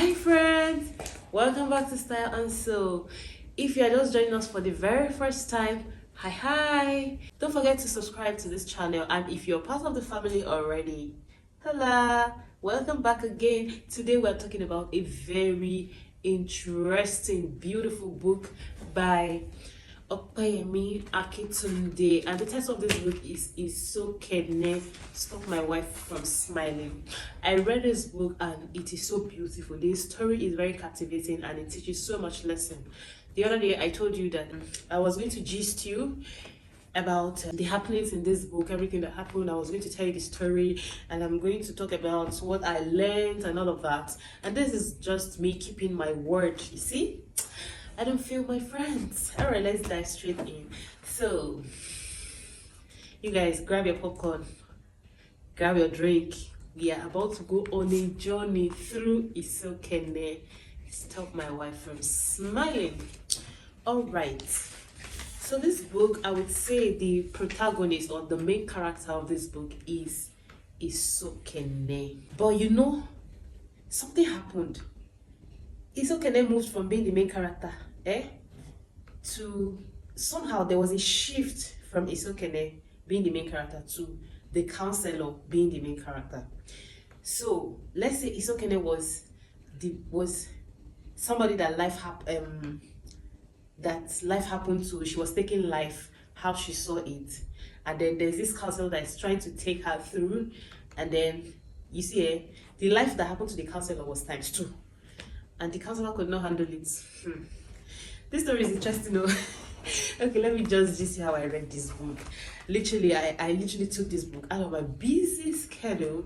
Hi friends, welcome back to Style and Soul. If you are just joining us for the very first time, hi, don't forget to subscribe to this channel, and if you're part of the family already, hello, welcome back again. Today we're talking about a very interesting, beautiful book by Opeyemi Akitunde, and the title of this book is Isokene, Stop My Wife from Smiling. I read this book and it is so beautiful. The story is very captivating and it teaches so much lesson. The other day I told you that I was going to gist you about the happenings in this book, everything that happened. I was going to tell you the story and I'm going to talk about what I learned and all of that. And this is just me keeping my word, you see? I don't feel my friends. All right, let's dive straight in. So, you guys, grab your popcorn, grab your drink. We are about to go on a journey through Isokene. Stop My Wife from Smiling. All right. So this book, I would say the protagonist or the main character of this book is Isokene. But you know, something happened. Isokene moved from being the main character, to somehow there was a shift from Isokene being the main character to the counsellor being the main character. So let's say Isokene was somebody that life happened to. She was taking life how she saw it, and then there's this counsellor that is trying to take her through, and then you see the life that happened to the counsellor was times 2. And the counselor could not handle it. This story is interesting, though. Okay, let me just see how I read this book. Literally, I literally took this book out of my busy schedule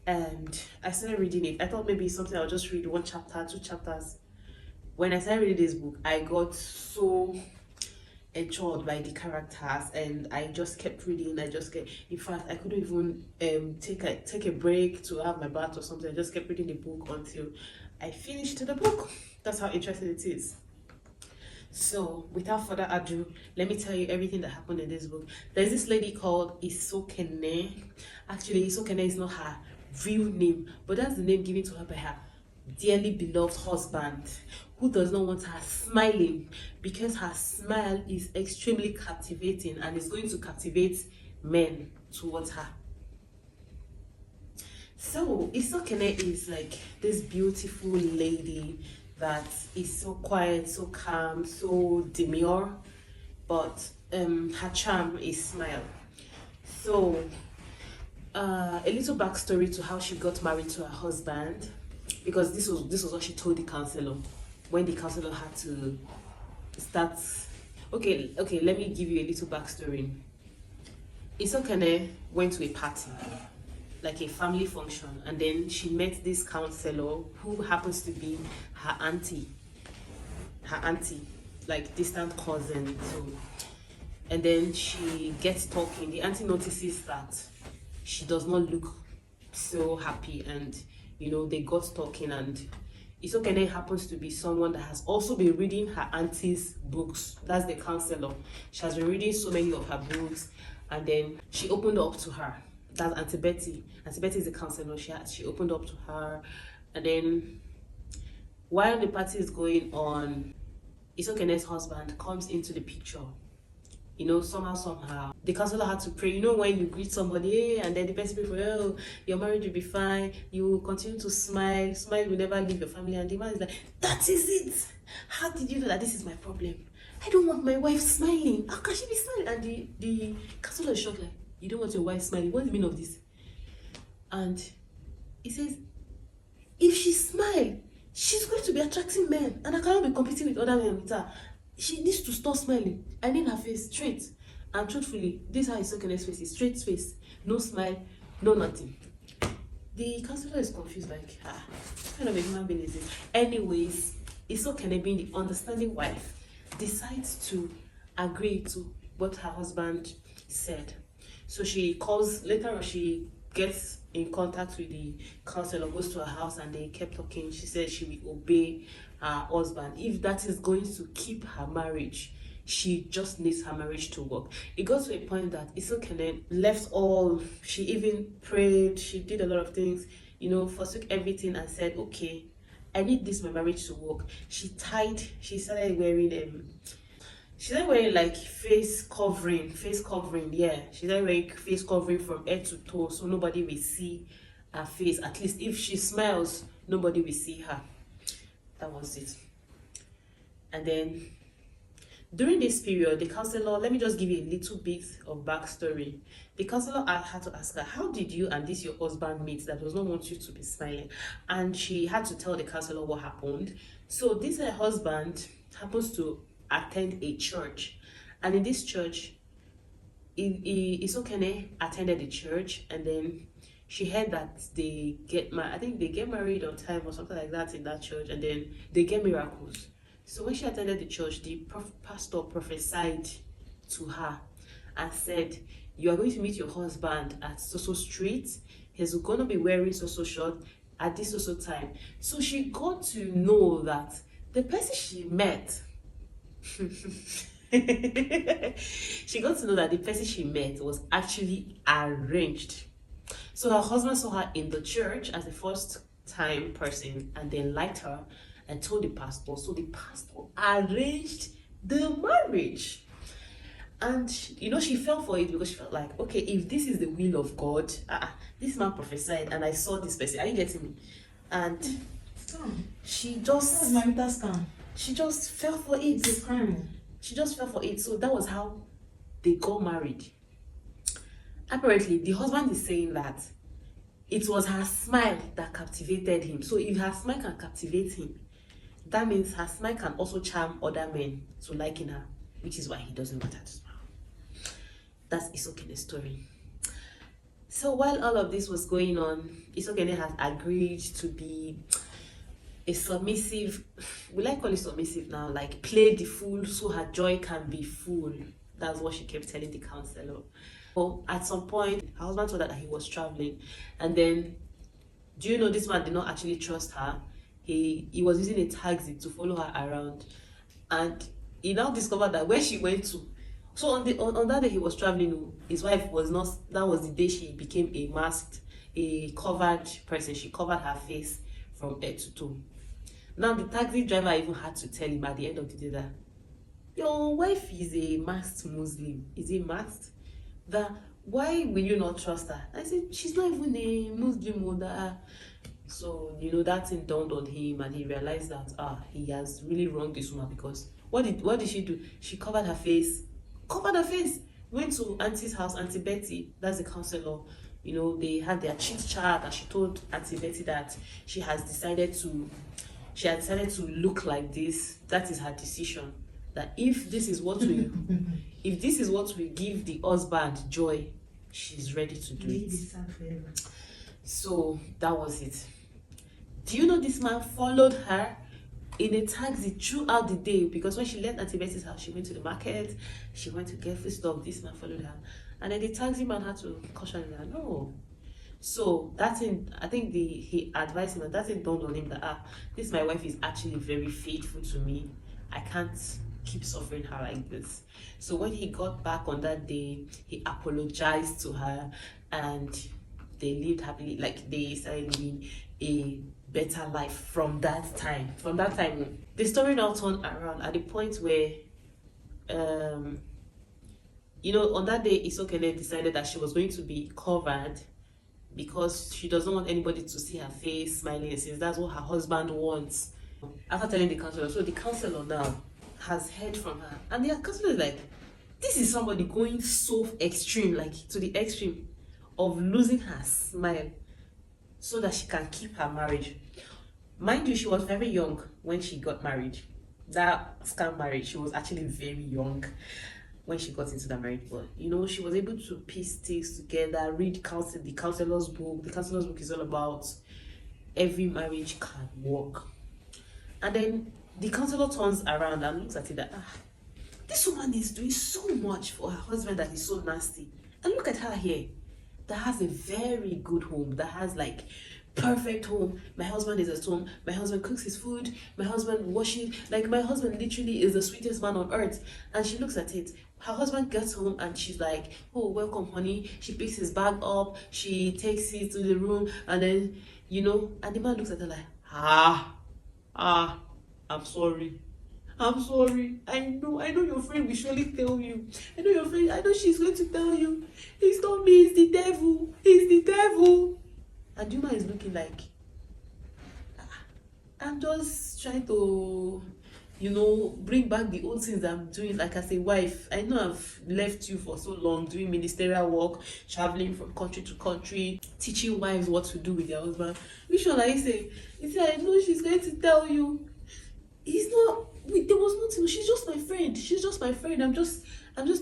and I started reading it. I thought maybe it's something I'll just read 1 chapter, 2 chapters. When I started reading this book, I got so enthralled by the characters and I just kept reading. In fact, I couldn't even take a break to have my bath or something. I just kept reading the book until I finished the book. That's how interesting it is. So without further ado, let me tell you everything that happened in this book. There's this lady called Isokene. Actually, Isokene is not her real name, but that's the name given to her by her dearly beloved husband, who does not want her smiling because her smile is extremely captivating and is going to captivate men towards her. So Isokene is like this beautiful lady that is so quiet, so calm, so demure, but her charm is smile. So a little backstory to how she got married to her husband, because this was what she told the counselor when the counselor had to start. Okay, let me give you a little backstory. Isokene went to a party, like a family function, and then she met this counselor who happens to be her auntie, like distant cousin. So, and then she gets talking. The auntie notices that she does not look so happy, and you know, they got talking, and Isokene happens to be someone that has also been reading her auntie's books. That's the counselor. She has been reading so many of her books, and then she opened up to her. That's Auntie Betty. Auntie Betty is the counselor. She opened up to her, and then while the party is going on, Isokene's husband comes into the picture. You know, somehow, the counselor had to pray. You know, when you greet somebody, and then the person prays, "Oh, your marriage will be fine. You will continue to smile. Smile will never leave your family." And the man is like, "That is it. How did you know that this is my problem? I don't want my wife smiling. How can she be smiling?" And the counselor is shocked, like, "You don't want your wife smiling? What's the meaning of this?" And he says, "If she smiles, she's going to be attracting men, and I cannot be competing with other men with her. She needs to stop smiling. I need her face straight." And truthfully, this is how Isokene's face is: straight face, no smile, no nothing. The counselor is confused, like, what kind of a human being is this? Anyways, Isokene, being the understanding wife, decides to agree to what her husband said. So she calls, later on she gets in contact with the counselor, goes to her house, and they kept talking. She said she will obey her husband. If that is going to keep her marriage, she just needs her marriage to work. It got to a point that Isokene left all. She even prayed, she did a lot of things, you know, forsook everything and said, "Okay, I need this my marriage to work. She started wearing like face covering, yeah. She started wearing face covering from head to toe, so nobody will see her face. At least if she smiles, nobody will see her. That was it. And then during this period, the counselor, let me just give you a little bit of backstory. The counselor had to ask her, how did you and this your husband meet that does not want you to be smiling? And she had to tell the counselor what happened. So this her husband happens to attend a church. And in this church, Isokene attended the church, and then she heard that they get married. I think they get married on time or something like that in that church, and then they get miracles. So when she attended the church, the pastor prophesied to her and said, you are going to meet your husband at so street. He's going to be wearing so short at this so time. So she got to know that the person she met, she got to know that the person she met was actually arranged. So her husband saw her in the church as a first time person and then liked her and told the pastor. So the pastor arranged the marriage. And she fell for it because she felt like, okay, if this is the will of God, this man prophesied and I saw this person. Are you getting me? And she just she just fell for it. It's a crime. She just fell for it. So that was how they got married. Apparently, the husband is saying that it was her smile that captivated him. So if her smile can captivate him, that means her smile can also charm other men to liking her, which is why he doesn't want her to smile. That's Isokene's story. So while all of this was going on, Isokene has agreed to be a submissive, will I call it submissive now? Like play the fool so her joy can be full. That's what she kept telling the counselor. Well, at some point, her husband told her that he was traveling, and then, do you know, this man did not actually trust her. He was using a taxi to follow her around, and he now discovered that where she went to. So on that day he was traveling, his wife was not. That was the day she became a covered person. She covered her face from head to toe. Now the taxi driver even had to tell him at the end of the day that your wife is a masked Muslim. Is he masked? That why will you not trust her? I said, she's not even a Muslim mother. So that thing dawned on him, and he realized that he has really wronged this woman, because what did she do? She covered her face, went to Auntie's house, Auntie Betty, that's the counselor. They had their chit chat, and she told Auntie Betty that she had decided to look like this. That is her decision. That if this is what we give the husband joy, she's ready to do it. So that was it. Do you know this man followed her in a taxi throughout the day? Because when she left Auntie Betty's house, she went to the market, she went to get food stuff. This man followed her, and then the taxi man had to caution her. No. So that's in. I think he advised him, and that's it dawned on him that this my wife is actually very faithful to me. I can't keep suffering her like this. So when he got back on that day, he apologized to her, and they lived happily. Like they started living a better life from that time. The story now turned around at the point where on that day Isokene decided that she was going to be covered because she doesn't want anybody to see her face smiling, since that's what her husband wants. After telling the counselor, so the counselor now has heard from her, and the counselor is like, this is somebody going so extreme, like to the extreme of losing her smile so that she can keep her marriage. Mind you, she was very young when she got married. That scam marriage, she was actually very young when she got into that marriage. But she was able to piece things together, read the counselor's book. The counselor's book is all about every marriage can work. And then the counselor turns around and looks at it that this woman is doing so much for her husband that is so nasty. And look at her here, that has a very good home, that has like perfect home. My husband is at home, my husband cooks his food, my husband washes, like my husband literally is the sweetest man on earth. And she looks at it, her husband gets home and she's like, oh, welcome honey. She picks his bag up, she takes it to the room, and then and the man looks at her like, Ah, I'm sorry. I'm sorry. I know your friend will surely tell you. I know she's going to tell you. It's not me, it's the devil. It's the devil. And Yuma is looking like, I'm just trying to, bring back the old things I'm doing. Like as a wife, I know I've left you for so long doing ministerial work, traveling from country to country, teaching wives what to do with their husband. Which one are you saying? He said, I know she's going to tell you. He's not. There was nothing. She's just my friend. She's just my friend. I'm just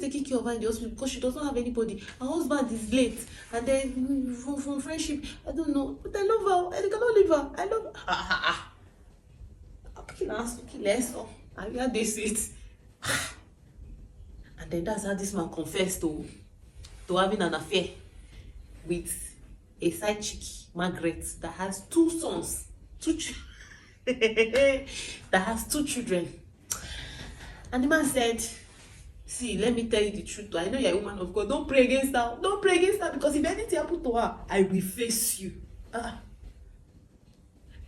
taking care of her in the hospital because she does not have anybody. Her husband is late, and then from friendship, I don't know. But I love her. I cannot leave her. I love her. I hear this it. And then that's how this man confessed to having an affair with a side chick, Margaret, that has 2 sons, that has 2 children. And the man said, see, let me tell you the truth. I know you're a woman of God. Don't pray against her. Don't pray against her, because if anything happens to her, I will face you.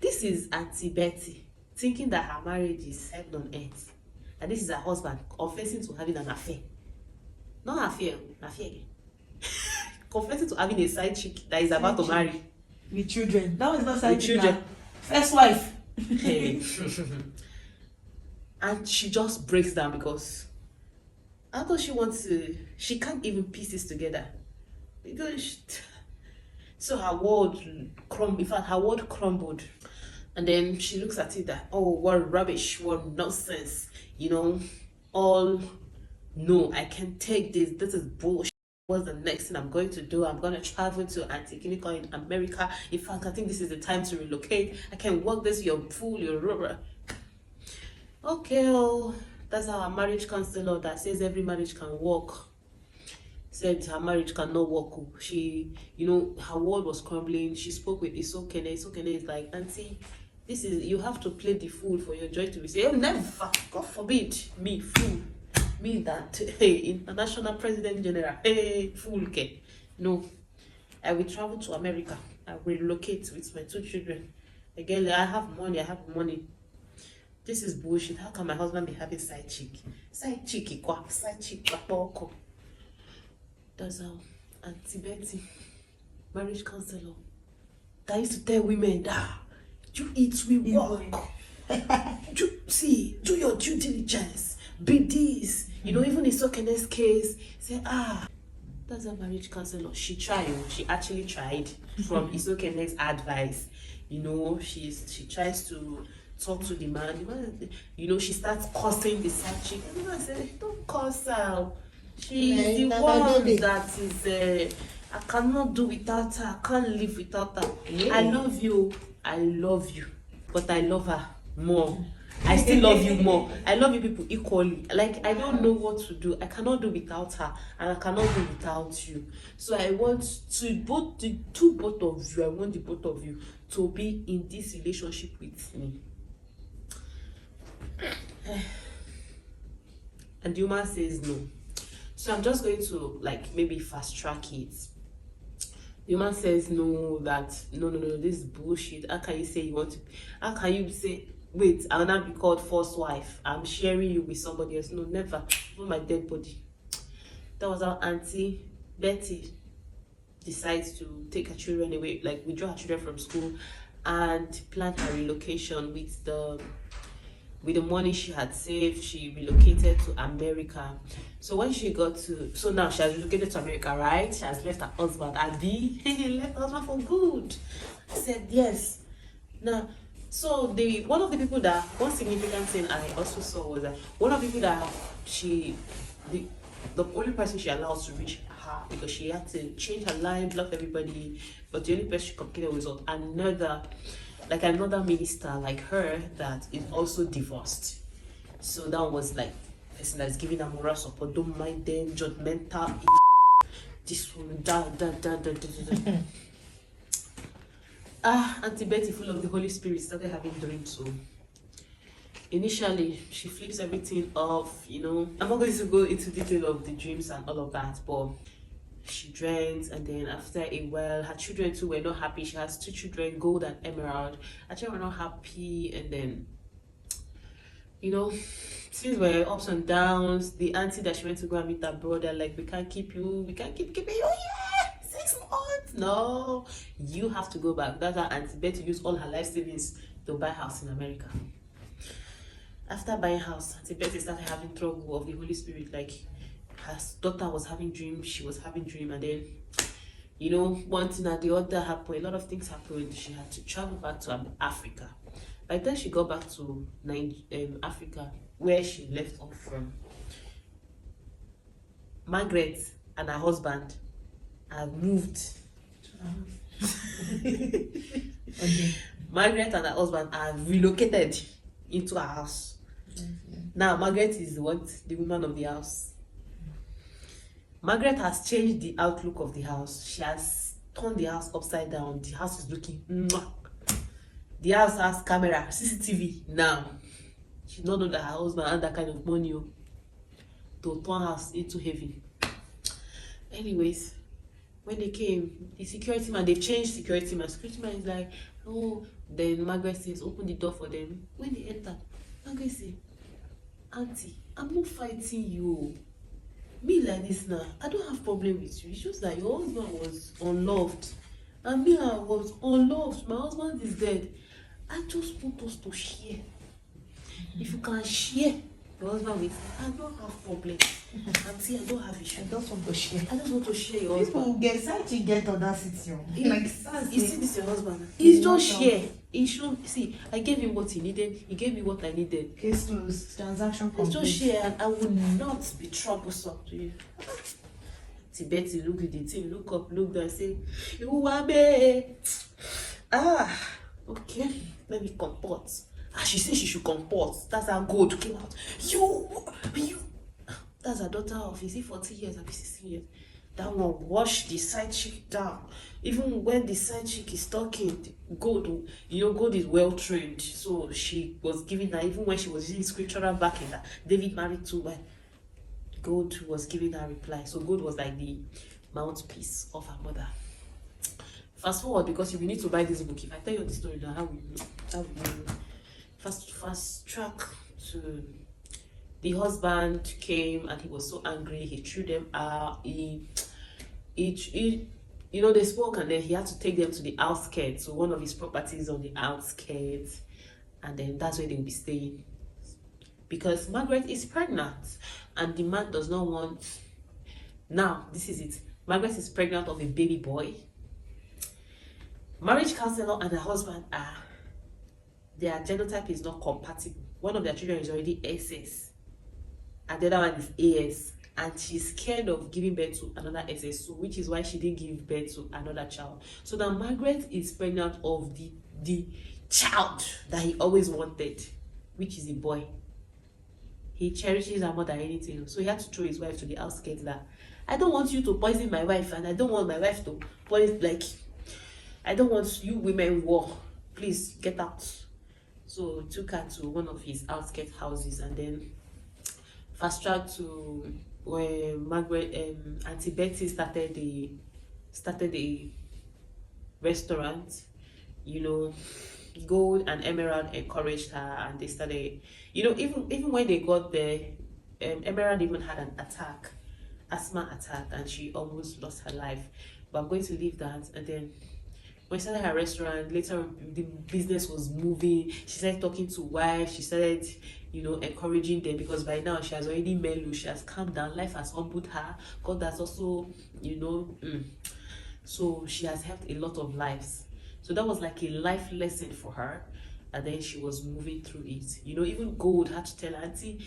This is Auntie Betty thinking that her marriage is heaven on earth. And this is her husband confessing to having an affair. Not affair, affair. Confessing to having a side chick that is about to marry. With children. That was not side chick. First wife. Hey. And she just breaks down because although she can't even piece this together. Because so her world crumbled. In fact, her world crumbled. And then she looks at it that, oh, what rubbish, what nonsense, all, no, I can't take this. This is bullshit. What's the next thing I'm going to do? I'm going to travel to Isokene in America. In fact, I think this is the time to relocate. I can work this, you're fool, you're rubber. Okay, that's our marriage counselor that says every marriage can work. Said her marriage cannot work. She, her world was crumbling. She spoke with Isokene. Isokene is like, Auntie, you have to play the fool for your joy to be saved. Oh, never, God forbid, me, fool. Me that, hey, international president general, hey, fool, okay. No, I will travel to America. I will relocate with my 2 children. Again, I have money. This is bullshit. How can my husband be having side chick? Side chick, boko. That's how Auntie Betty, marriage counselor, that used to tell women that you eat, we work. Do your due diligence. Be this. Even in Isokene's case, say, that's a marriage counselor. She actually tried from Isokene's advice. She tries to talk to the man. The man, she starts cursing the side chick. And the man said, don't curse her. She's the one that is, I cannot do without her. I can't live without her. Yeah. I love you. But I love her more. I still love you more. I love you people equally. Like, I don't know what to do. I cannot do without her, and I cannot do without you. So I want both of you. I want the both of you to be in this relationship with me. And the woman says no. So I'm just going to maybe fast track it. The woman says no, no, this is bullshit. How can you say how can you say, wait, I'll not be called first wife? I'm sharing you with somebody else. No, never. Not my dead body. That was how Auntie Betty decides to take her children away, withdraw her children from school and plan her relocation with the money she had saved. She relocated to America. So when she got so now she has relocated to America, right? She has left her husband. Abby left her husband for good. I said yes. Now, so one significant thing I also saw was that one of the people that the only person she allowed to reach her, because she had to change her line, block everybody, but the only person she communicated with was another minister like her that is also divorced. So that was person that's giving her moral support. Don't mind them, judgmental. This one, Auntie Betty, full of the Holy Spirit, started having dreams. So initially, she flips everything off. I'm not going to go into detail of the dreams and all of that, but she drank, and then after a while, her children too were not happy. She has 2 children, Gold and Emerald. Her children were not happy, and then, you know, things were ups and downs. The auntie that she went to go and meet her brother, like, we can't keep keeping you here 6 months. No, you have to go back. That's how Auntie Betty used all her life savings to buy a house in America. After buying house, Auntie Betty started having trouble of the Holy Spirit. Like, her daughter was having dreams, she was having dream, and then, you know, one thing and the other happened. A lot of things happened. She had to travel back to Africa. By the time she got back to Africa, where she left off from, Margaret and her husband had moved. Okay. Margaret and her husband have relocated into her house. Now Margaret is the woman of the house. Margaret has changed the outlook of the house. She has turned the house upside down. The house is looking mwah. The house has camera, CCTV now. She not know that her husband had that kind of money to turn house into heaven. Anyways, when they came, the security man, they changed security man. Security man is like, oh, then Margaret says, open the door for them. When they enter, Margaret says, Auntie, I'm not fighting you. Me like this now, I don't have problem with you. It's just that your husband was unloved. And me, I was unloved. My husband is dead. I just want us to share. If you can share your husband with me, I don't have problem. Auntie, I don't have issue. I just want to share. I just want to share your husband. People get side get audacity. Like, You see this your husband? He's just share. He should see. I gave him what he needed. He gave me what I needed. Case closed. Transaction Let's complete. just share, and I will not be troublesome to you. Betty look at the thing, look up, look down, say, "You want me?" Ah, okay. Let me comport. She said she should comport. That's how gold came out. You. That's her daughter of, is it 40 years or 16 years? That one wash the side chick down. Even when the side chick is talking, gold, gold is well trained. So she was giving her, even when she was using scriptural backing, that David married 2 wives, gold was giving her reply. So gold was like the mouthpiece of her mother. Fast forward, because you will need to buy this book. If I tell you the story now, how will you fast track to the husband came and he was so angry. He threw them out. They spoke, and then he had to take them to the outskirts, so one of his properties on the outskirts, and then that's where they will be staying. Because Margaret is pregnant, and the man does not want. Now, this is it. Margaret is pregnant of a baby boy. Marriage counselor and her husband their genotype is not compatible. One of their children is already SS, and the other one is AS, and she's scared of giving birth to another SS, so which is why she didn't give birth to another child. So now Margaret is pregnant of the child that he always wanted, which is a boy. He cherishes her more than anything, so he had to throw his wife to the outskirts. That I don't want you to poison my wife, and I don't want my wife to poison, like, I don't want you women war. Please get out. So took her to one of his outskirt houses, and then fast track to where Margaret Auntie Betty started the restaurant. Gold and Emerald encouraged her, and they started, even when they got there, Emerald even had an asthma attack, and she almost lost her life. But I'm going to leave that. And then when she started her restaurant, later on, the business was moving. She started talking to wives. She started, encouraging them, because by now she has already mellow. She has calmed down. Life has humbled her. God has also, so she has helped a lot of lives. So that was like a life lesson for her. And then she was moving through it. Even Gold had to tell her, Auntie,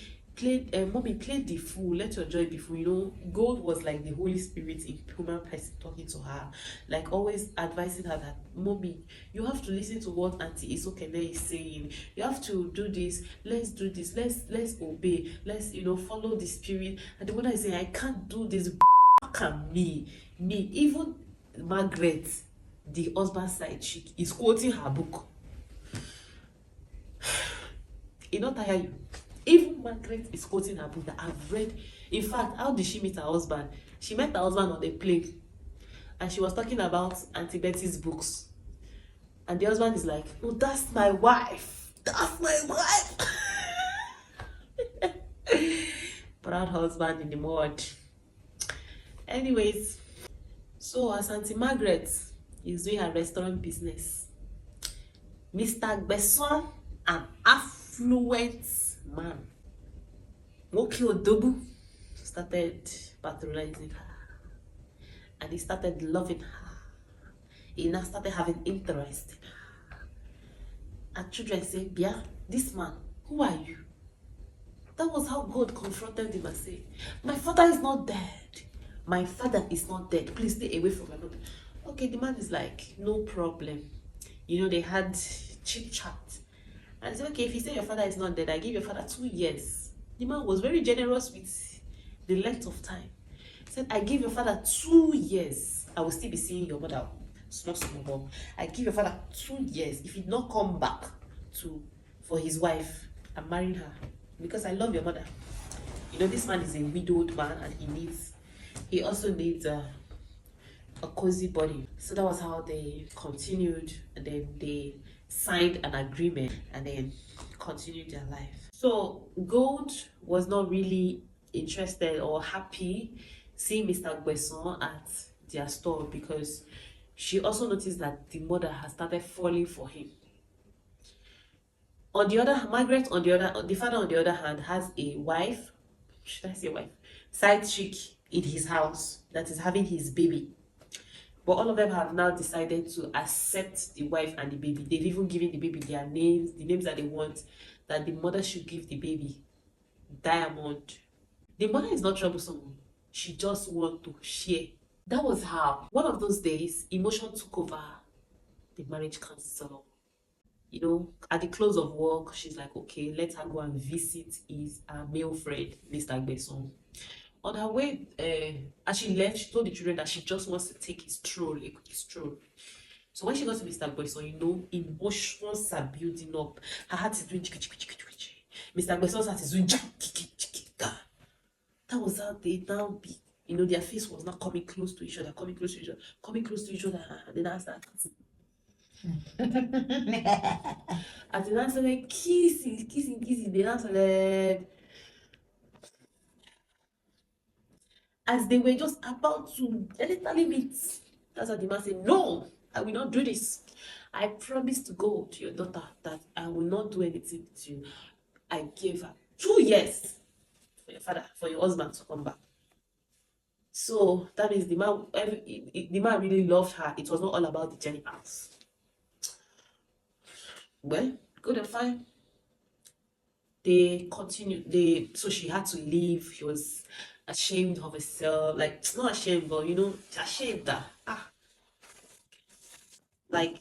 mommy, play the fool, let your joy be full. Gold was like the Holy Spirit in human person talking to her, like always advising her that, mommy, you have to listen to what Auntie Isokene is saying. You have to do this. Let's do this. Let's obey. Let's follow the spirit. And the mother is saying, I can't do this. Can me. Even Margaret, the husband side chick, is quoting her book. It not tire you. Even Margaret is quoting her book that I've read In fact, how did she meet her husband? She met her husband on a plane, and she was talking about Auntie Betty's books. And the husband is like, oh, that's my wife. That's my wife. Proud husband in the mud. Anyways, so as Auntie Margaret is doing her restaurant business, Mr. Besson, an affluent man, Moki Odobu, started patronizing her. And he started loving her. He now started having interest in her. And children say, Bia, this man, who are you? That was how God confronted him and said, my father is not dead. My father is not dead. Please stay away from my mother. Okay, the man is like, no problem. You know, they had chit chat. And I said, okay, if you say your father is not dead, I give your father 2 years. The man was very generous with the length of time. He said, I give your father 2 years. I will still be seeing your mother. Small. I give your father 2 years. If he did not come back for his wife, I'm marrying her. Because I love your mother. You know, this man is a widowed man, and he also needs a cozy body. So that was how they continued, and then they signed an agreement and then continued their life. So Gold was not really interested or happy seeing Mr. Besson at their store, because she also noticed that the mother has started falling for him. On the other, Margaret, the father, on the other hand, has a wife, should I say wife, side chick in his house that is having his baby. But all of them have now decided to accept the wife and the baby. They've even given the baby their names, the names that they want, that the mother should give the baby. Diamond. The mother is not troublesome. She just wants to share. That was how, one of those days, emotion took over the marriage counselor. You know, at the close of work, she's like, okay, let her go and visit his male friend, Mr. Besson. On her way, as she left, she told the children that she just wants to take his stroll. So when she got to Mr. Besson, you know, emotions are building up. Her heart is doing Mr. Besson's heart is doing That was how they now be. You know, their face was not coming close to each other, and then I started and then I started kissing. They now started, as they were just about to literally meet. That's what the man said, no, I will not do this. I promised to go to your daughter that I will not do anything to you. I gave her 2 years for your husband to come back. So that means the man really loved her. It was not all about the genitals. Well, good and fine. They continued. So she had to leave. She was ashamed of herself. Like, not ashamed, but you know, ashamed that like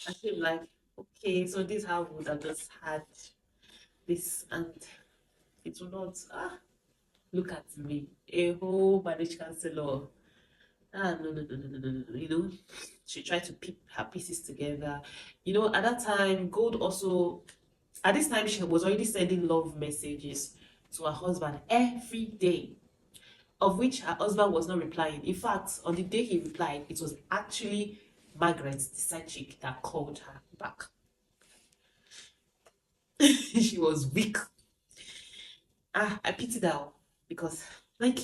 ashamed, like, okay, so this house would have just had this, and it will not look at me, a whole marriage counselor. No. You know, she tried to pick her pieces together. You know, at that time, Gold also, at this time, she was already sending love messages to her husband every day, of which her husband was not replying. In fact, on the day he replied, it was actually Margaret, the side chick, that called her back. She was weak. I pitied her, because, like,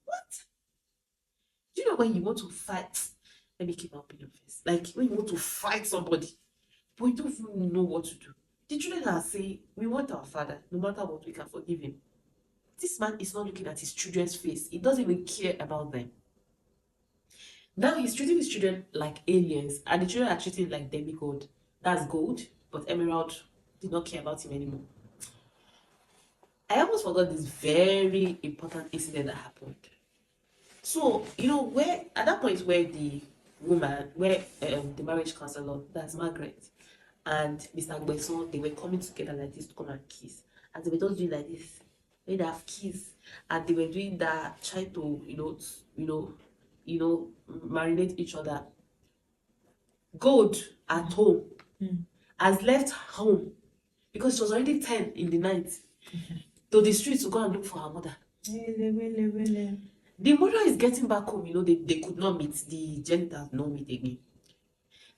what? Do you know when you want to fight? Let me keep my opinion first. Like, when you want to fight somebody, but you don't even know what to do. The children are saying, we want our father, no matter what, we can forgive him. This man is not looking at his children's face. He doesn't even care about them. Now he's treating his children like aliens, and the children are treating him like demigod. That's Gold, but Emerald did not care about him anymore. I almost forgot this very important incident that happened. So, you know, at that point where the woman, the marriage counselor, that's Margaret, and Mr. Besson, they were coming together like this to come and kiss. And they were just doing like this. When they have kiss, and they were doing that, trying to, marinate each other. Gold at home has left home because it was already 10 in the night to the streets to go and look for her mother. Really. The mother is getting back home, they could not meet, the genitals not meet again.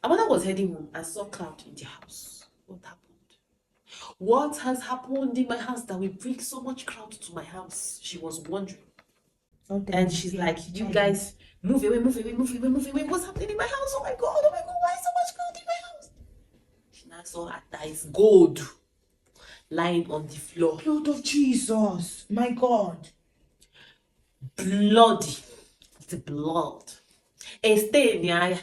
Her mother was heading home and saw cloud in the house. What happened? What has happened in my house that will bring so much crowd to my house? She was wondering. And she's like, you guys, move away. What's happening in my house? Oh my God, why is so much crowd in my house? She now saw her thighs, gold, lying on the floor. Blood of Jesus. My God. Bloody. It's blood. A stain, yeah.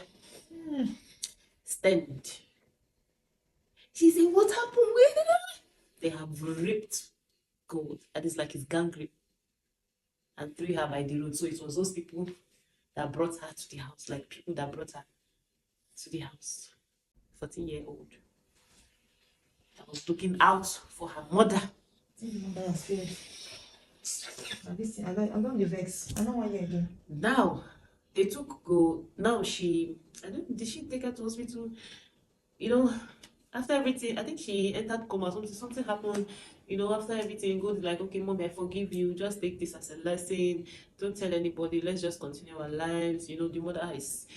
Stand. She said, what happened? Where did I? They have ripped gold. And it's like it's gang rape. And threw her by the road. So it was those people that brought her to the house. Like people that brought her to the house. 14-year-old. That was looking out for her mother. Mother was scared. I don't the vex. I don't want you again. Now, they took gold. Now did she take her to hospital? After everything, I think she entered coma. Something happened. After everything, God is like, okay, Mom, I forgive you. Just take this as a lesson. Don't tell anybody. Let's just continue our lives. The mother is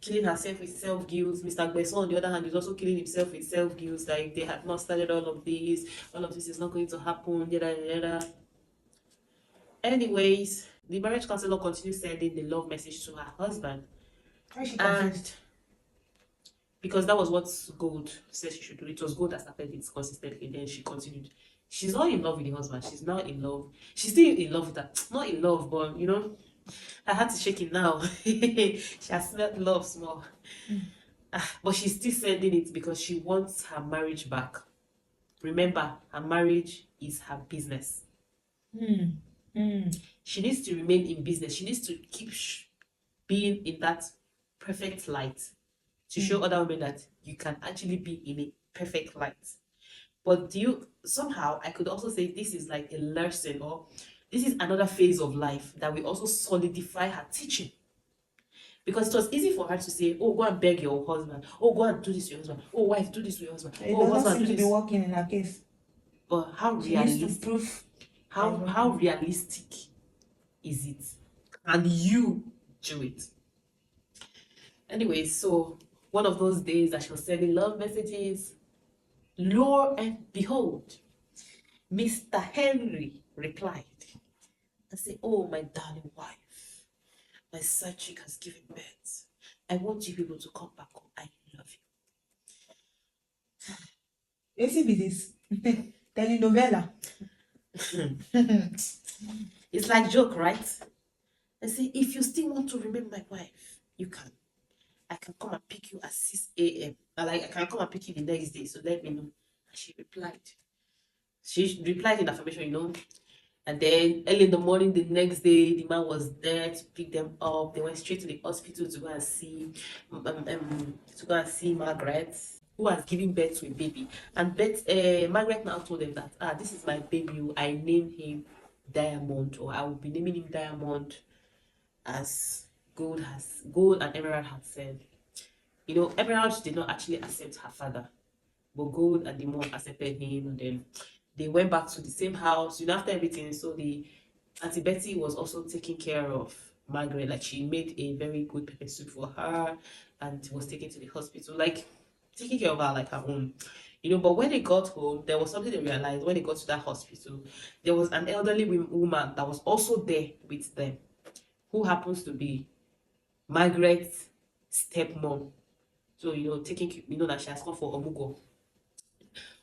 killing herself with self-guilt. Mr. Gbeson, on the other hand, is also killing himself with self-guilt. That if they had not started all of this is not going to happen. Yada, yada. Anyways, the marriage counselor continued sending the love message to her husband. Why is she confused? Because that was what God said she should do. It was God that started it consistently. Then she continued. She's not in love with the husband. She's not in love. She's still in love with her. Not in love, but I had to shake it now. She has smelled love small. But she's still sending it because she wants her marriage back. Remember, her marriage is her business. She needs to remain in business. She needs to keep being in that perfect light to show other women that you can actually be in a perfect light. But somehow I could also say this is like a lesson, or this is another phase of life that will also solidify her teaching. Because it was easy for her to say, oh, go and beg your husband. Oh, go and do this to your husband. Oh, wife, do this to your husband. It oh, doesn't husband, seem do to this. be working in her case. But how She needs to realistic? prove. How realistic is it? And you do it. Anyway, so one of those days that she was sending love messages, lo and behold, Mr. Henry replied and said, oh, my darling wife, my side chick has given birth. I want you people to come back home. I love you. Is it this? Telenovela. It's like joke, right? I say, if you still want to remain my wife, you can. I can come and pick you at 6 a.m. I can come and pick you the next day, so let me know. And she replied. She replied in affirmation, And then early in the morning, the next day, the man was there to pick them up. They went straight to the hospital to go and see Margaret, who has given birth to a baby. And Margaret now told them that, this is my baby. I named him Diamond, or I will be naming him Diamond, as Gold and Emerald had said. Emerald did not actually accept her father, but Gold and the mom accepted him, and then they went back to the same house. After everything, so the Auntie Betty was also taking care of Margaret. Like, she made a very good pepper soup for her and was taken to the hospital, like taking care of her like her own. But when they got home, there was something they realized. When they got to that hospital, there was an elderly woman that was also there with them, who happens to be Margaret's stepmom. So, taking, that she has come for Omugo.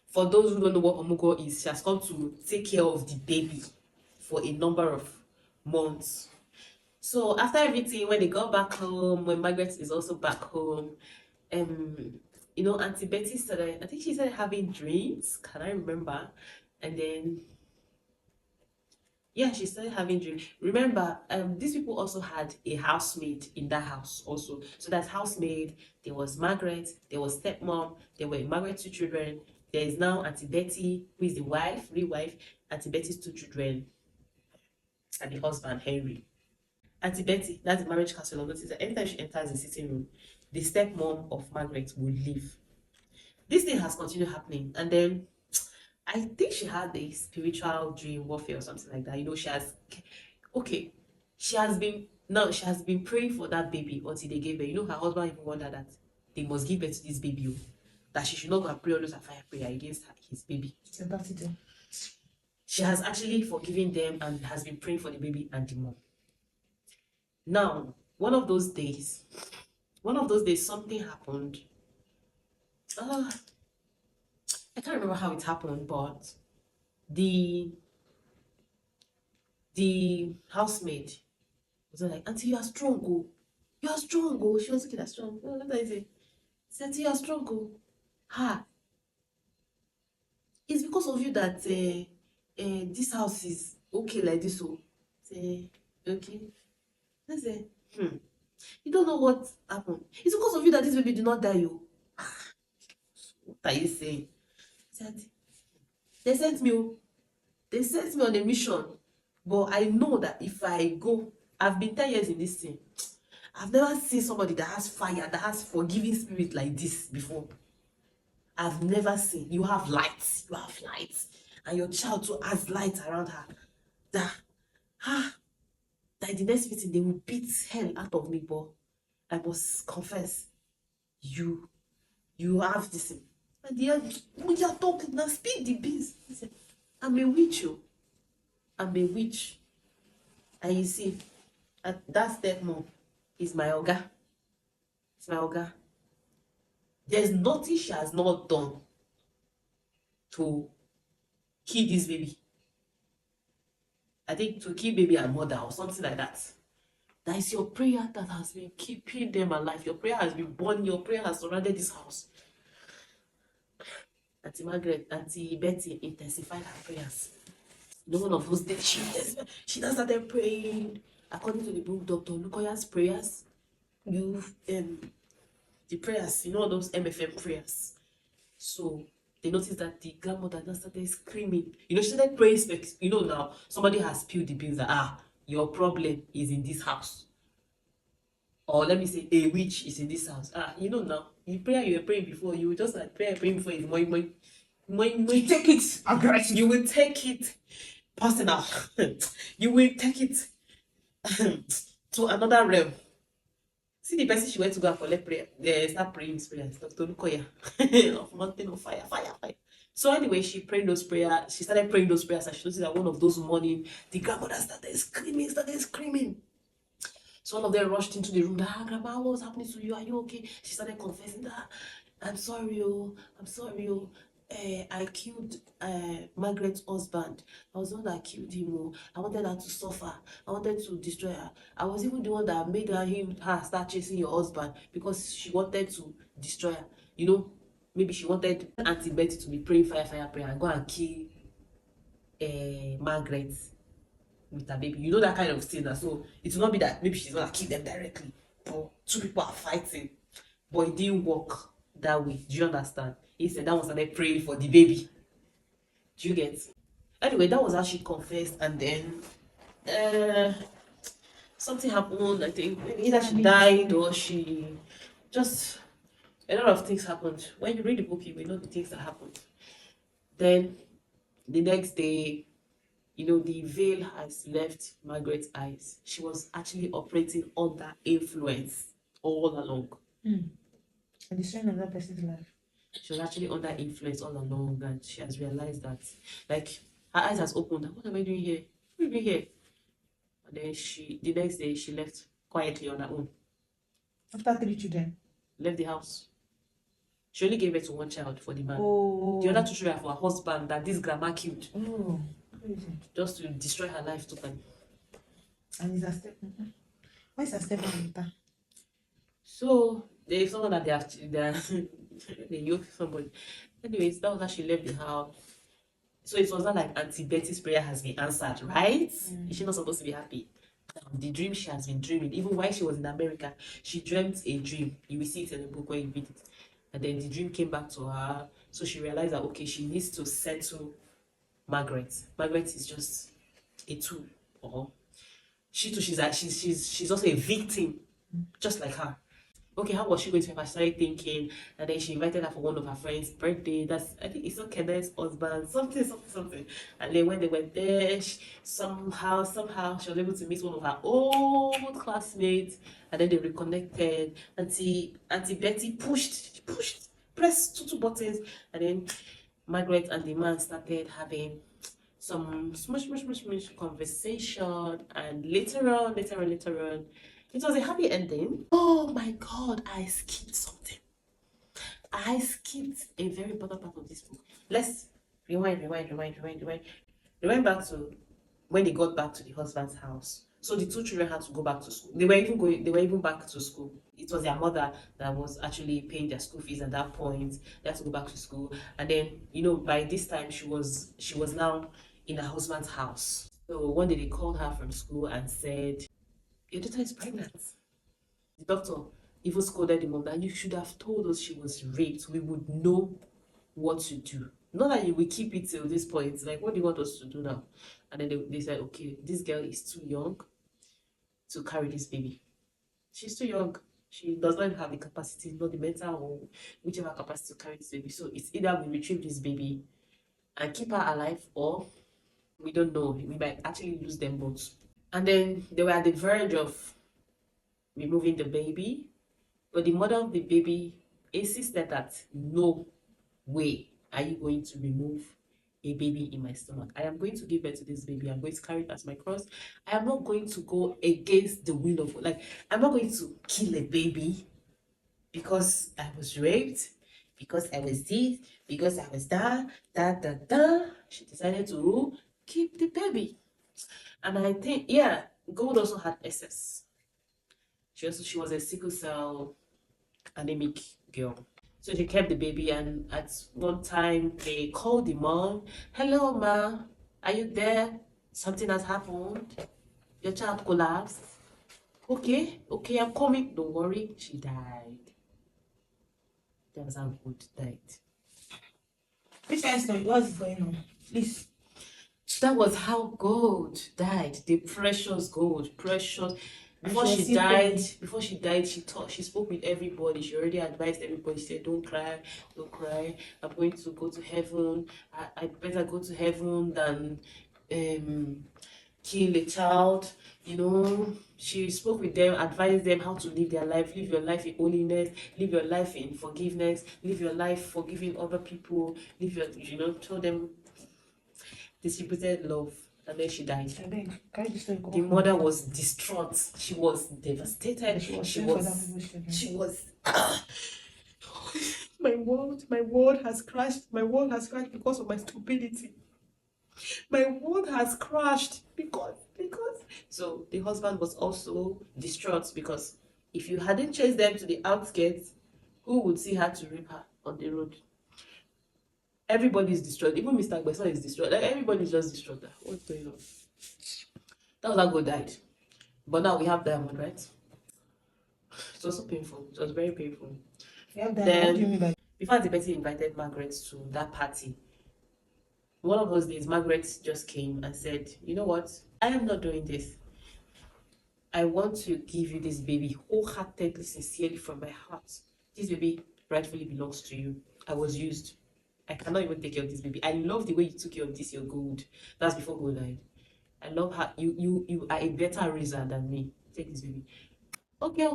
For those who don't know what Omugo is, she has come to take care of the baby for a number of months. So after everything, when they got back home, when Margaret is also back home, Auntie Betty started having dreams. Can I remember? And then, yeah, she started having dreams. Remember, these people also had a housemaid in that house also. So that's housemaid. There was Margaret. There was stepmom. There were Margaret's 2 children. There is now Auntie Betty, who is the real wife. Auntie Betty's 2 children, and the husband Henry. Auntie Betty, that's the marriage counselor, notice that anytime she enters the sitting room, the stepmom of Margaret will leave. This thing has continued happening, and then I think she had a spiritual dream warfare or something like that. She has, okay, she has been praying for that baby until they gave birth. Her husband even wondered that they must give birth to this baby, that she should not go and pray all those fire prayer against his baby. It's about it. She has actually forgiven them and has been praying for the baby and the mom. Now, one of those days, something happened. I can't remember how it happened, but the housemaid was like, "Auntie, you are strong, oh. You are strong, oh." She was looking at strong. What did I say? She said, "Auntie, you are strong, oh. Ha! It's because of you that this house is okay like this, oh." Say, okay. I said, you don't know what happened. It's because of you that this baby did not die, oh. What are you saying? Said, they sent me on a mission, but I know that if I go, I've been 10 years in this thing. I've never seen somebody that has fire, that has forgiving spirit like this before. I've never seen. You have lights, and your child too has light around her. That in the next meeting they will beat hell out of me, but I must confess, you have this. And when you're talking now, speak the beans. He said, I'm a witch, oh. I'm a witch. And you see, that stepmom is my oga. It's my oga. There's nothing she has not done to kill this baby. I think to kill baby and mother or something like that. That is your prayer that has been keeping them alive. Your prayer has been born. Your prayer has surrounded this house. Auntie Margaret, Auntie Betty intensified her prayers. One of those days, she just started praying according to the book, Dr. Lukoya's prayers. The prayers, all those MFM prayers. So they noticed that the grandmother just started screaming. She started praying. Now somebody has spilled the beans that your problem is in this house. Or let me say, a witch is in this house. Now the prayer you were praying before, you just like prayer praying before is take it aggressive. You will take it personal. You will take it to another realm. See the person she went to go and collect prayer. They start praying his prayers. Dr. Lukoya of Mountain of Fire. So anyway, she prayed those prayers. She started praying those prayers, and she noticed that one of those morning, the grandmother started screaming. So one of them rushed into the room. Grandma, what's happening to you? Are you okay? She started confessing that, I'm sorry, oh. I killed Margaret's husband. I was the one that killed him. Oh. I wanted her to suffer. I wanted to destroy her. I was even the one that made her start chasing your husband because she wanted to destroy her. Maybe she wanted Auntie Betty to be praying fire prayer and go and kill Margaret with her baby. That kind of thing. So it will not be that maybe she's gonna kill them directly, but two people are fighting. But it didn't work that way. Do you understand? He said that one started praying for the baby. Do you get? Anyway, that was how she confessed, and then something happened. I think either she died or she just a lot of things happened. When you read the book, you will know the things that happened. Then the next day, the veil has left Margaret's eyes. She was actually operating under influence all along. And destroying another person's life. She was actually under influence all along, and she has realized that, like, her eyes has opened. What am I doing here? What am I doing here? And then the next day, she left quietly on her own. After 3 children? Left the house. She only gave birth to one child for the man. Oh. The other 2 children for her husband that this grandma killed. Oh, crazy. Just to destroy her life totally. And is her step? Why is her stepmother? So there's someone that they yoke somebody. Anyways, that was how she left the house. So it was not like Auntie Betty's prayer has been answered, right? Is she not supposed to be happy? The dream she has been dreaming, even while she was in America, she dreamt a dream. You will see it in the book when you read it. And then the dream came back to her. So she realized that, okay, she needs to settle Margaret. Margaret is just a tool. Or she too, she's also a victim, just like her. okay, how was she going to have? I started thinking, and then she invited her for one of her friends' birthday. That's, I think, Isokene's husband, something. And then when they went there, somehow she was able to meet one of her old classmates, and then they reconnected. Auntie Betty pressed two buttons, and then Margaret and the man started having some smush conversation, and later on, it was a happy ending. Oh my god, I skipped something. I skipped a very important part of this book. Let's rewind back to when they got back to the husband's house. So the two children had to go back to school. They were even back to school. It was their mother that was actually paying their school fees at that point. They had to go back to school. And then, by this time she was now in her husband's house. So one day they called her from school and said, your daughter is pregnant. The doctor even scolded the mom that you should have told us she was raped. We would know what to do. Not that you will keep it till this point. Like, what do you want us to do now? And then they said, okay, this girl is too young to carry this baby. She's too young. She does not even have the capacity, not the mental or whichever capacity to carry this baby. So it's either we retrieve this baby and keep her alive, or we don't know. We might actually lose them both. And then they were at the verge of removing the baby, but the mother of the baby insisted that no way are you going to remove a baby in my stomach. I am going to give birth to this baby. I'm going to carry it as my cross. I am not going to go against the will of, like, I'm not going to kill a baby because I was raped, because I was this, because I was that. She decided to keep the baby. And I think, yeah, God also had excess. She was a sickle cell anemic girl. So she kept the baby, and at one time they called the mom. Hello, ma, are you there? Something has happened. Your child collapsed. Okay, I'm coming. Don't worry, she died. That was how God died. Which kind of story? What's going on? Please. That was how gold died. The precious gold, precious. Before she died, she spoke with everybody. She already advised everybody. She said, don't cry. I'm going to go to heaven. I better go to heaven than kill a child. She spoke with them, advised them how to live their life. Live your life in holiness, live your life in forgiveness, live your life forgiving other people, told them, distributed love. And then she died. The mother was distraught. She was devastated. She was my world has crashed. My world has crashed because of my stupidity. My world has crashed because so the husband was also distraught, because if you hadn't chased them to the outskirts, who would see her to rape her on the road? Everybody is distraught. Even Mr. Agbeson is distraught. Like, everybody's just distraught. What's going on? That was how God died. But now we have Diamond, right? It was so painful. It was very painful. Yeah, then, what do you mean by before Auntie Betty invited Margaret to that party, one of those days, Margaret just came and said, you know what? I am not doing this. I want to give you this baby wholeheartedly, sincerely, from my heart. This baby rightfully belongs to you. I was used. I cannot even take care of this baby. I love the way you took care of this, your gold. That's before God died. I love how you are a better raiser than me. Take this baby. Okay,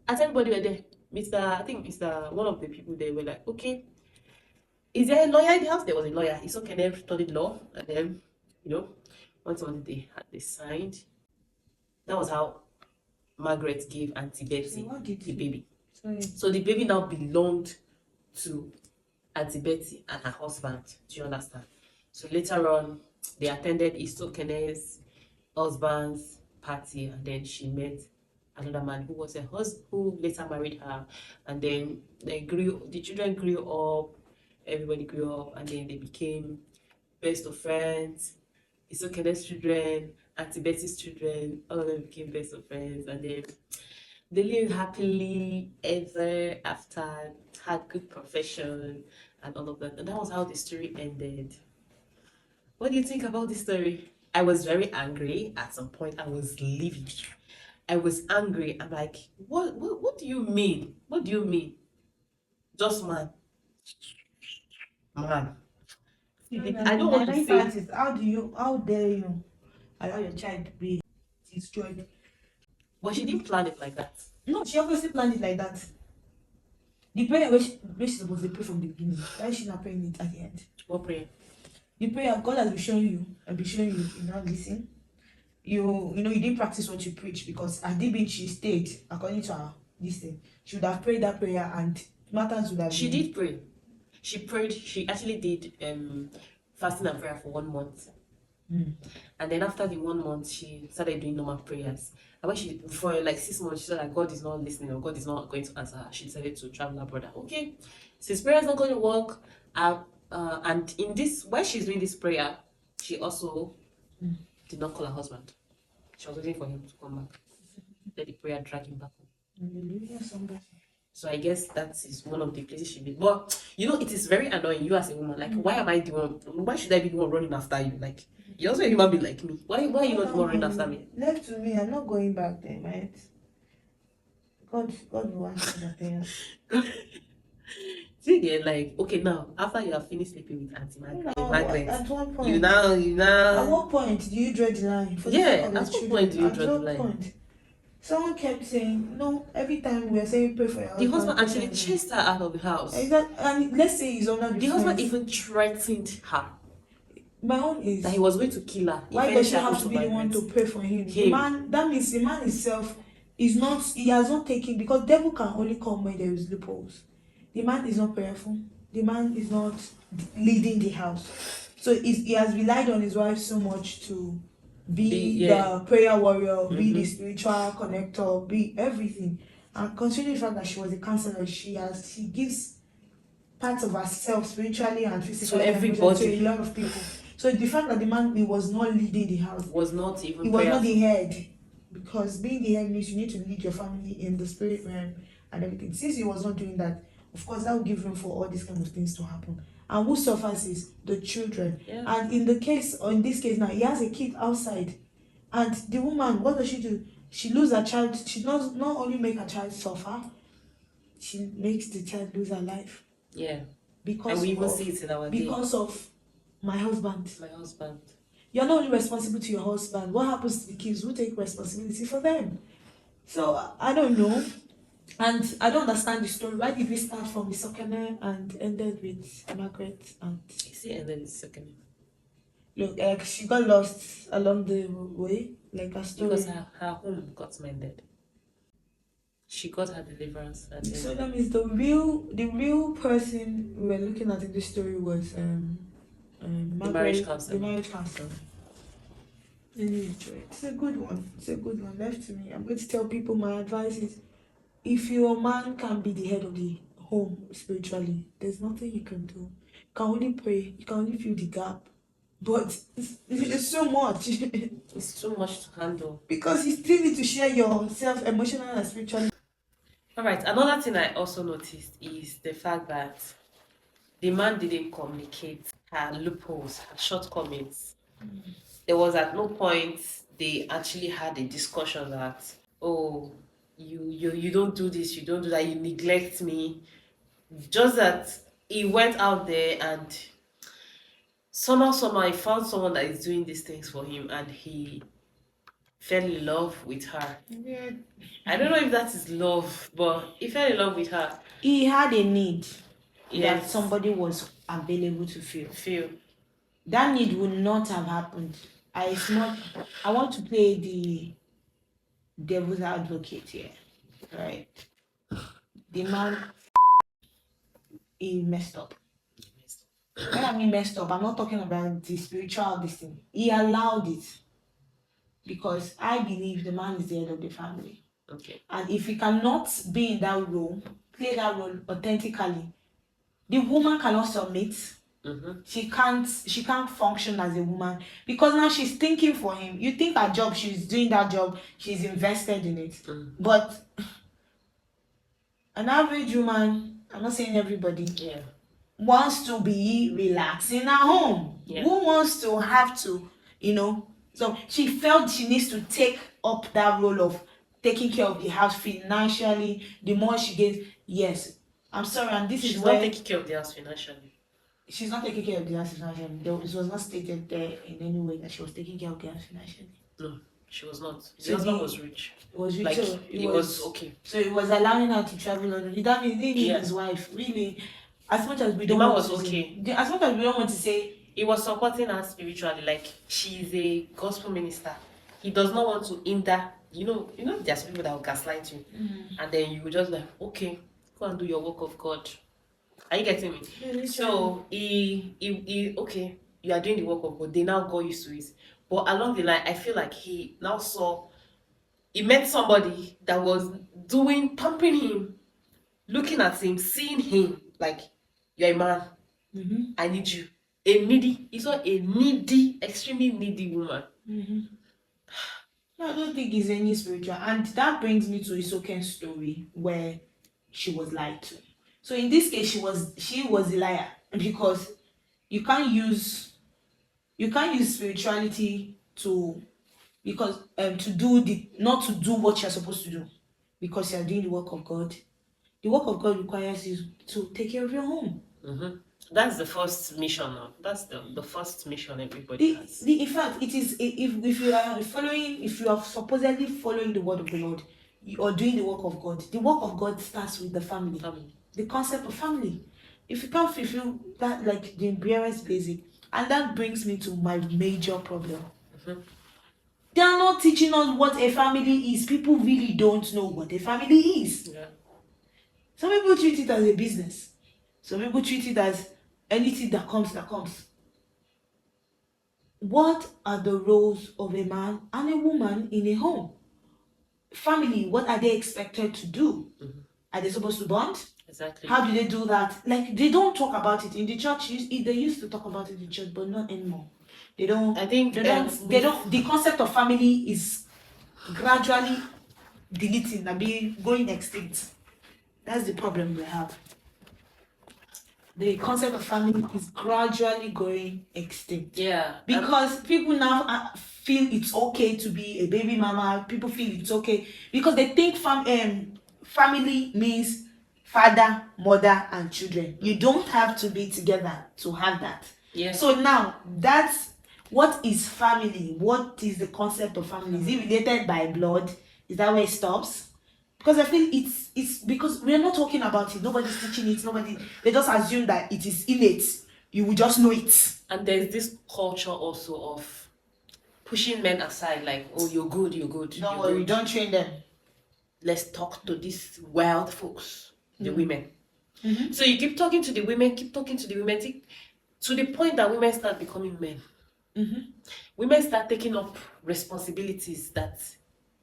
as everybody were there, Mr. One of the people there were like, okay, is there a lawyer in the house? There was a lawyer. Isokene studied law, and then, once they signed. That was how Margaret gave Auntie Betty the baby. So the baby now belonged to Auntie Betty and her husband. Do you understand? So later on, they attended Isokene's husband's party, and then she met another man who was who later married her, and then the children grew up, everybody grew up, and then they became best of friends. Isokene's children, Auntie Betty's children, all of them became best of friends, and then they lived happily ever after, had good profession and all of that. And that was how the story ended. What do you think about this story? I was very angry at some point. I was livid. I was angry. I'm like, what do you mean? What do you mean? Just man. Man. I don't want to say. How dare you allow your child to be destroyed? But she didn't plan it like that. No, she obviously planned it like that. The prayer which she's supposed to pray from the beginning, why is she not praying it at the end? What prayer? The prayer God has been showing you and been showing you now listen. You didn't practice what you preach, because had it been she stayed according to her this thing, she would have prayed that prayer and matters would have She been. did pray. She prayed. She actually did fasting and prayer for 1 month. And then after the 1 month, she started doing normal prayers. And when she, for like 6 months, she said that God is not listening or God is not going to answer her. She decided to travel abroad. Okay, since prayer is not going to work, and in this, while she's doing this prayer, she also did not call her husband. She was waiting for him to come back. Let the prayer drag him back home. Hallelujah, somebody. So I guess that is one of the places she did. But it is very annoying, you as a woman. Like, why am I the one? Why should I be the one running after you? Like, you're also a human being like me. Why are you not the one running after me? Left to me, I'm not going back there, right? God will answer the prayers. See again, like, okay, now after you have finished sleeping with Auntie Margaret, At one point. you now. At what point do you draw the line? For the Yeah, sake of at the what children? point do you At draw the what line? point? Someone kept saying, no, every time we are saying pray for your The husband. husband actually chased her out of the house. And let's say he's under The husband even threatened her My own is that he was going to kill her. why does she have to be the one to pray for him? The man, that means the man himself is not, he has not taken, because devil can only come when there is loopholes. The man is not prayerful. The man is not leading the house. So he has relied on his wife so much to be the prayer warrior, be the spiritual connector, be everything. And considering the fact that she was a counselor, she gives parts of herself spiritually and physically to everybody, to a lot of people. So the fact that the man, he was not leading the house, was not even he was not the head, because being the head means you need to lead your family in the spirit realm and everything. Since he was not doing that, of course that will give room for all these kind of things to happen. And who suffers is the children. Yeah. And in this case now, he has a kid outside, and the woman, what does she do? She loses her child. She not only make her child suffer, she makes the child lose her life. Yeah. Because and we even see it in our day. Because of my husband. You're not only responsible to your husband. What happens to the kids? Who take responsibility for them? So I don't know. And I don't understand the story. Why did we start from Isokene and ended with Margaret? And ended with Isokene. Look, she got lost along the way, like a story. Because her home got mended. She got her deliverance. So that means the real person we were looking at in this story was Margaret, the marriage counselor. The marriage counselor. It's a good one. It's a good one. Left to me, I'm going to tell people my advice is, if your man can be the head of the home spiritually, there's nothing you can do. You can only pray. You can only fill the gap. But it's so much. It's too much to handle. Because you still need to share yourself emotional and spiritually. Alright, another thing I also noticed is the fact that the man didn't communicate her loopholes, her shortcomings. There was at no point they actually had a discussion that, oh, you don't do this, you don't do that, you neglect me. Just that he went out there and somehow he found someone that is doing these things for him, and he fell in love with her. Yeah. I don't know if that is love, but he fell in love with her. He had a need that somebody was available to fill. That need would not have happened. I want to play the devil's advocate here, right? The man, he messed up. When I mean messed up, I'm not talking about the spiritual thing. He allowed it, because I believe the man is the head of the family. Okay. And if he cannot be in that role, play that role authentically, the woman cannot submit. She can't function as a woman, because now she's thinking for him. You think her job, she's doing that job, she's invested in it. But an average woman, I'm not saying everybody, wants to be relaxing at home. Who wants to have to, so she felt she needs to take up that role of taking care of the house financially, the more she gets. Yes, I'm sorry, and this She's is not where taking care of the house financially. she's not taking care of the house financially. It was not stated there in any way that she was taking care of the house financially. No, she was not. The So husband was rich. it was rich. Like, So it was okay. So it was allowing her to travel on. That means he needs Yeah. his wife. Really, as much as we The don't man want was to okay. say, as much as we don't want to say, He was supporting her spiritually. Like, she's a gospel minister. He does not want to hinder. There's people that will gaslight you, and then you just like, okay, go and do your work of God. Are you getting me? Yeah, So he okay, you are doing the work of God. They now got used to it. But along the line, I feel like he now saw, he met somebody that was pumping him, looking at him, seeing him like, you're a man. I need you. He saw a needy, extremely needy woman. no, I don't think it's any spiritual. And that brings me to Isokene's story where she was lied to. So in this case, she was a liar, because you can't use spirituality to, because to do the not to do what you're supposed to do, because you're doing the work of God. The work of God requires you to take care of your home. That's the first mission now. That's the first mission everybody has. In fact, it is, if you are supposedly following the word of the Lord, you are doing the work of God. The work of God starts with the family. The concept of family. If you can't fulfill that, like the barest basic, and that brings me to my major problem. They are not teaching us what a family is. People really don't know what a family is. Yeah. Some people treat it as a business. Some people treat it as anything that comes, that comes. What are the roles of a man and a woman in a home? Family, what are they expected to do? Are they supposed to bond? Exactly. How do they do that? Like, they don't talk about it in the church. They used to talk about it in the church, but not anymore. They don't. I think they don't. The concept of family is gradually deleting and going extinct. That's the problem we have. The concept of family is gradually going extinct. Yeah. Because people now feel it's okay to be a baby mama. People feel it's okay because they think family means father, mother, and children. You don't have to be together to have that. Yeah. So now that's what is family? What is the concept of family? Is it related by blood? Is that where it stops? Because I feel it's because we're not talking about it. Nobody's teaching it. They just assume that it is innate. You will just know it. And there's this culture also of pushing men aside, like, oh, you're good. Don't worry, don't train them. Let's talk to these wild folks, the women. So you keep talking to the women, to the point that women start becoming men. Women start taking up responsibilities that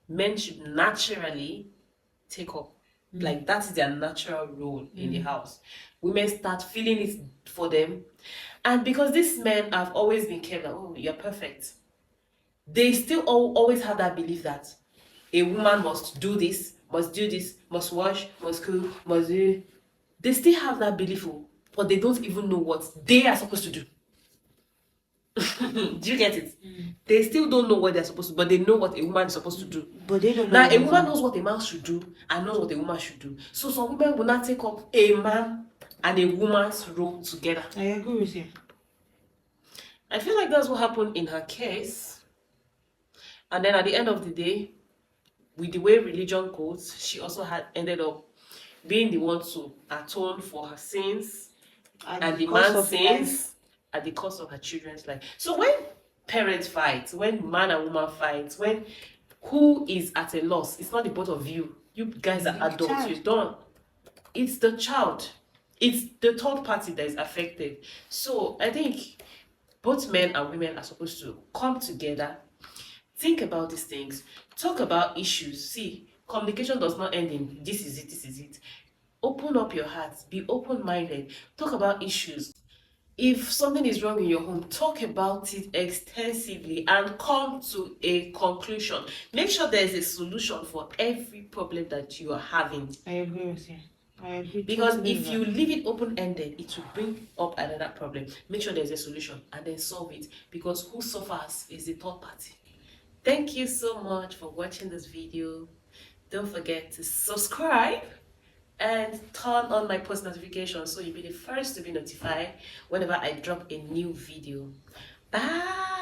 men should naturally take up. Like, that is their natural role in the house. Women start feeling it for them. And because these men have always been kept like, oh, you're perfect, they still always have that belief that a woman must do this, must wash, must cook, must do. They still have that belief, but they don't even know what they are supposed to do. Do you get it? They still don't know what they're supposed to, but they know what a woman is supposed to do. But they don't know. Now, a woman knows what a man should do and knows what a woman should do. So some women will not take up a man and a woman's role together. I agree with you. I feel like that's what happened in her case. And then at the end of the day, with the way religion goes, she also had ended up being the one to atone for her sins and the man's sins at the cost of her children's life. So when parents fight, when man and woman fight, when who is at a loss, it's not the both of you. You guys are adults, you don't. It's the child. It's the third party that is affected. So I think both men and women are supposed to come together, think about these things, talk about issues. See, communication does not end in this is it. Open up your heart, be open-minded, talk about issues. If something is wrong in your home, talk about it extensively and come to a conclusion. Make sure there is a solution for every problem that you are having. I agree with you. I agree. Because if you leave it open-ended, it will bring up another problem. Make sure there's a solution and then solve it. Because who suffers is the third party. Thank you so much for watching this video. Don't forget to subscribe and turn on my post notifications so you'll be the first to be notified whenever I drop a new video. Bye.